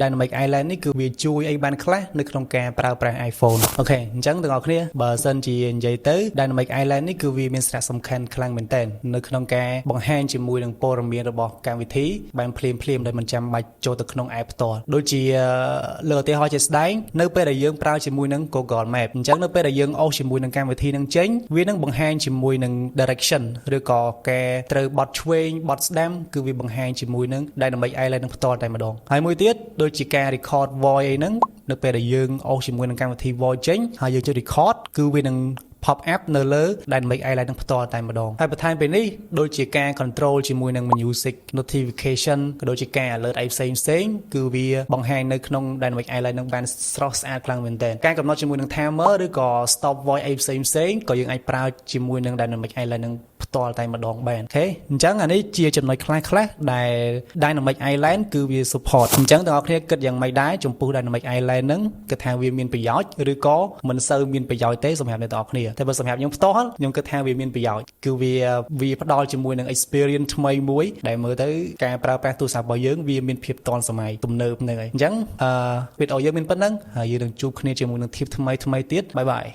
Dynamic Island នេះគឺវាជួយអីបានខ្លះនៅក្នុងការប្រើប្រាស់ iPhone អូខេអញ្ចឹងទាំងអស់គ្នាបើសិនជានិយាយទៅ Dynamic Island នេះគឺវាមានសារៈសំខាន់ខ្លាំងមែនទែននៅក្នុងការបង្ហាញជាមួយនឹងព័ត៌មានរបស់កម្មវិធីបានភ្លាមដោយមិនចាំបាច់ចូលទៅក្នុង app ផ្ទាល់ដូចជាលើឧទាហរណ៍ជាក់ស្ដែងនៅពេលដែលយើងប្រើជាមួយនឹង Google Map អញ្ចឹងនៅពេលដែលយើងអូសជាមួយនឹងកម្មវិធីនឹងចេញវានឹងបង្ហាញជាមួយនឹង direction ឬក៏ការត្រូវបត់ឆ្វេងបត់ស្ដាំគឺវាបង្ហាញជាមួយនឹង Dynamic Island នឹងផ្ទាល់តែម្ដងហើយមួយទៀតដូចជាការ record voice អីហ្នឹងនៅពេលដែលយើងអូសជាមួយនឹងកម្មវិធី voice ចេញហើយយើងចុច record គឺវានឹងpop up នៅលើ Dynamic Island នឹងផ្ទាល់តែម្ដងហើយបន្ថែមពីនេះដូចជាការ control ជាមួយនឹង music notification ក៏ដូចជាការ alert អីផ្សេងគឺវាបង្ហាញនៅក្នុង Dynamic Island នឹងបានស្រស់ស្អាតខ្លាំងមែនទែនការកំណត់ជាមួយនឹង timer ឬក៏ stop voice អីផ្សេងក៏យើងអាចប្រើជាមួយនឹង Dynamic Island នឹងផ្ទាល់តែម្ដងបានអូខេអញ្ចឹងអានេះជាចំណុចខ្លះដែល Dynamic Island គឺវា support អញ្ចឹងទាំងអស់គ្នាគិតយ៉ាងម៉េចដែរចំពោះ Dynamic Island ហ្នឹងគិតថាវាមានប្រយោជន៍ឬក៏មិនសូវមានប្រយោជន៍ទេសម្រាប់អ្នកទាំងអស់គ្នាតែបើសម្រាប់ខ្ញុំផ្ទាល់ខ្ញុំគិតថាវាមានប្រយោជន៍គឺវាផ្ដល់ជាមួយនឹង experience ថ្មីមួយដែលមើលទៅការប្រើប្រាស់ទូរស័ព្ទរបស់យើងវាមានភាពទាន់សម័យទំនើបហ្នឹងហើយអញ្ចឹងវីដេអូយើងមានប៉ុណ្្នឹងហើយយើងនឹងជួបគ្នាជាមួយនឹង tip ថ្មីទៀតបាយបាយ